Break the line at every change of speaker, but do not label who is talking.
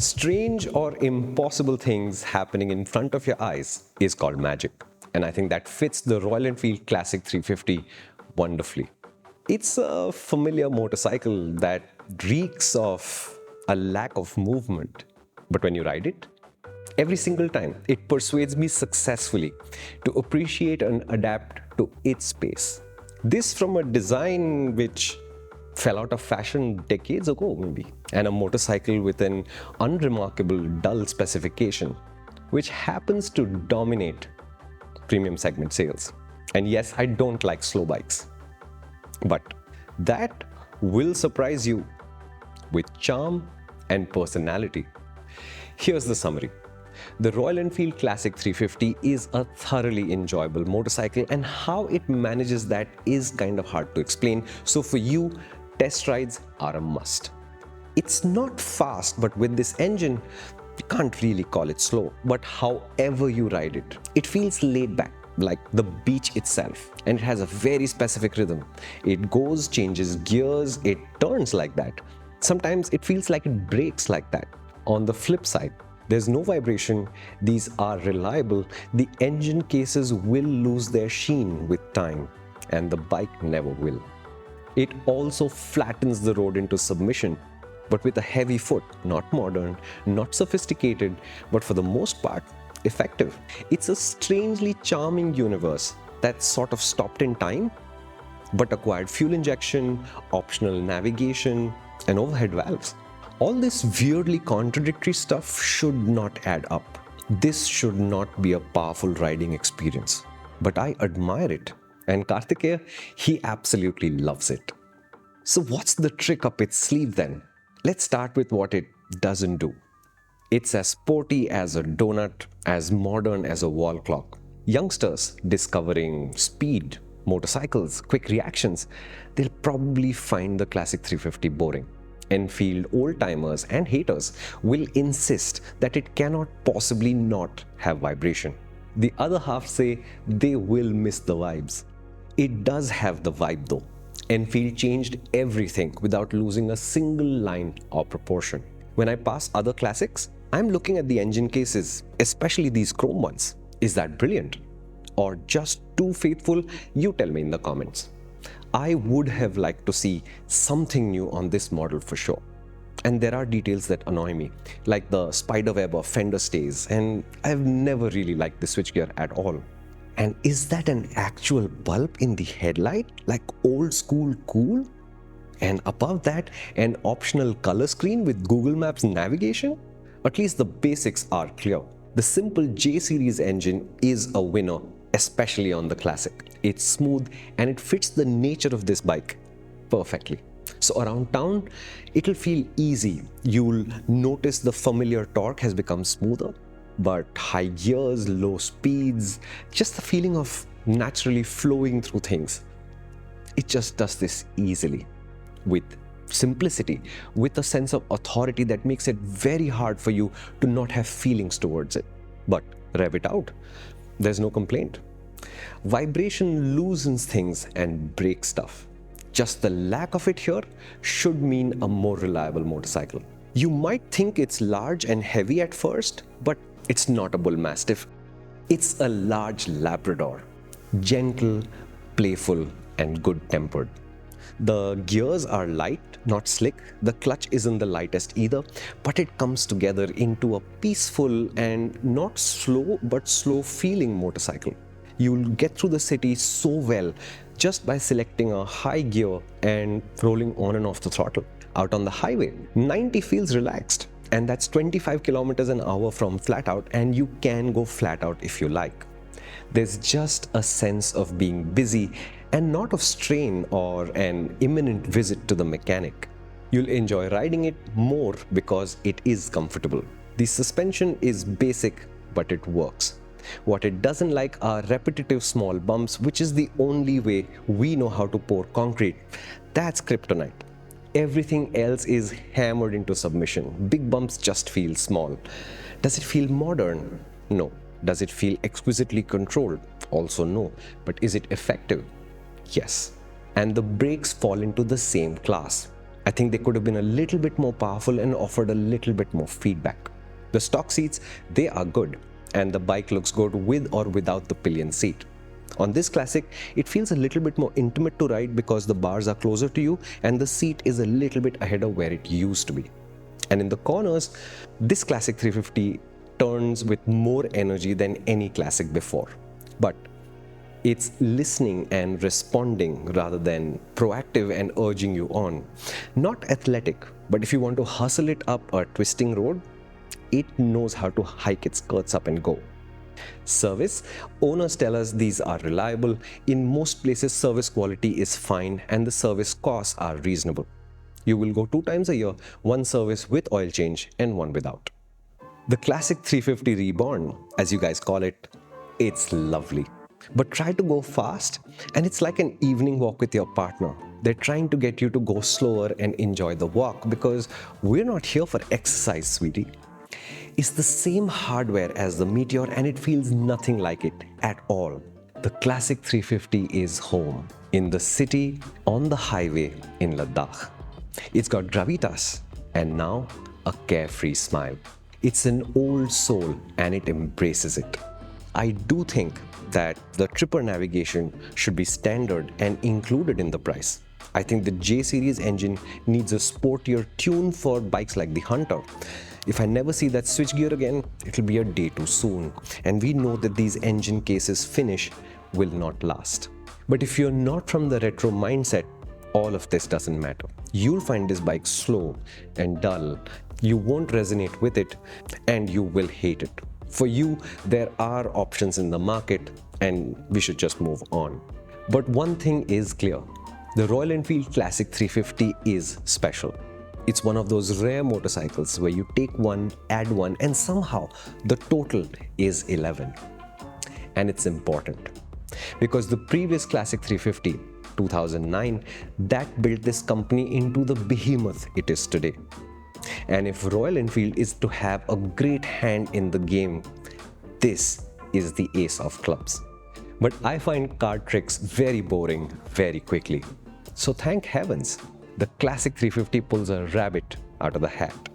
Strange or impossible things happening in front of your eyes is called magic. And I think that fits the Royal Enfield Classic 350 wonderfully. It's a familiar motorcycle that reeks of a lack of movement. But when you ride it, every single time, it persuades me successfully to appreciate and adapt to its pace. This from a design which fell out of fashion decades ago, maybe, and a motorcycle with an unremarkable dull specification, which happens to dominate premium segment sales. And yes, I don't like slow bikes, but that will surprise you with charm and personality. Here's the summary. The Royal Enfield Classic 350 is a thoroughly enjoyable motorcycle, and how it manages that is kind of hard to explain. So for you, test rides are a must. It's not fast, but with this engine, you can't really call it slow. But however you ride it, it feels laid back, like the beach itself, and it has a very specific rhythm. It goes, changes gears, it turns like that. Sometimes it feels like it brakes like that. On the flip side, there's no vibration, these are reliable, the engine cases will lose their sheen with time, and the bike never will. It also flattens the road into submission, but with a heavy foot, not modern, not sophisticated, but for the most part, effective. It's a strangely charming universe that sort of stopped in time, but acquired fuel injection, optional navigation, and overhead valves. All this weirdly contradictory stuff should not add up. This should not be a powerful riding experience. But I admire it. And Kartikeya, he absolutely loves it. So what's the trick up its sleeve then? Let's start with what it doesn't do. It's as sporty as a donut, as modern as a wall clock. Youngsters discovering speed, motorcycles, quick reactions, they'll probably find the Classic 350 boring. Enfield old-timers and haters will insist that it cannot possibly not have vibration. The other half say they will miss the vibes. It does have the vibe though. Enfield changed everything without losing a single line or proportion. When I pass other classics, I'm looking at the engine cases, especially these chrome ones. Is that brilliant? Or just too faithful? You tell me in the comments. I would have liked to see something new on this model for sure. And there are details that annoy me, like the spiderweb of fender stays, and I've never really liked the switchgear at all. And is that an actual bulb in the headlight, like old school cool? And above that, an optional color screen with Google Maps navigation? At least the basics are clear. The simple J-series engine is a winner, especially on the Classic. It's smooth and it fits the nature of this bike perfectly. So around town, it'll feel easy. You'll notice the familiar torque has become smoother, but high gears, low speeds, just the feeling of naturally flowing through things. It just does this easily, with simplicity, with a sense of authority that makes it very hard for you to not have feelings towards it. But rev it out, there's no complaint. Vibration loosens things and breaks stuff. Just the lack of it here should mean a more reliable motorcycle. You might think it's large and heavy at first, but it's not a bull mastiff. It's a large Labrador, gentle, playful, and good-tempered. The gears are light, not slick. The clutch isn't the lightest either, but it comes together into a peaceful and not slow but slow feeling motorcycle. You'll get through the city so well just by selecting a high gear and rolling on and off the throttle. Out on the highway, 90 feels relaxed, and that's 25 kilometers an hour from flat out, and you can go flat out if you like. There's just a sense of being busy and not of strain or an imminent visit to the mechanic. You'll enjoy riding it more because it is comfortable. The suspension is basic, but it works. What it doesn't like are repetitive small bumps, which is the only way we know how to pour concrete. That's kryptonite. Everything else is hammered into submission. Big bumps just feel small. Does it feel modern? No. Does it feel exquisitely controlled? Also no. But is it effective? Yes. And the brakes fall into the same class. I think they could have been a little bit more powerful and offered a little bit more feedback. The stock seats, they are good, and the bike looks good with or without the pillion seat. On this Classic, it feels a little bit more intimate to ride because the bars are closer to you and the seat is a little bit ahead of where it used to be. And in the corners, this Classic 350 turns with more energy than any Classic before. But it's listening and responding rather than proactive and urging you on. Not athletic, but if you want to hustle it up a twisting road, it knows how to hike its skirts up and go. Service, owners tell us these are reliable. In most places, service quality is fine and the service costs are reasonable. You will go 2 times a year, one service with oil change and one without. The Classic 350 Reborn, as you guys call it, it's lovely. But try to go fast and it's like an evening walk with your partner. They're trying to get you to go slower and enjoy the walk because we're not here for exercise, sweetie. It's the same hardware as the Meteor and it feels nothing like it at all. The Classic 350 is home, in the city, on the highway, in Ladakh. It's got gravitas and now a carefree smile. It's an old soul and it embraces it. I do think that the tripper navigation should be standard and included in the price. I think the J series engine needs a sportier tune for bikes like the Hunter. If I never see that switchgear again, it'll be a day too soon. And we know that these engine cases finish will not last. But if you're not from the retro mindset, all of this doesn't matter. You'll find this bike slow and dull. You won't resonate with it and you will hate it. For you, there are options in the market and we should just move on. But one thing is clear. The Royal Enfield Classic 350 is special. It's one of those rare motorcycles where you take one, add one, and somehow the total is 11. And it's important because the previous Classic 350, 2009, that built this company into the behemoth it is today. And if Royal Enfield is to have a great hand in the game, this is the ace of clubs. But I find card tricks very boring very quickly. So thank heavens, the Classic 350 pulls a rabbit out of the hat.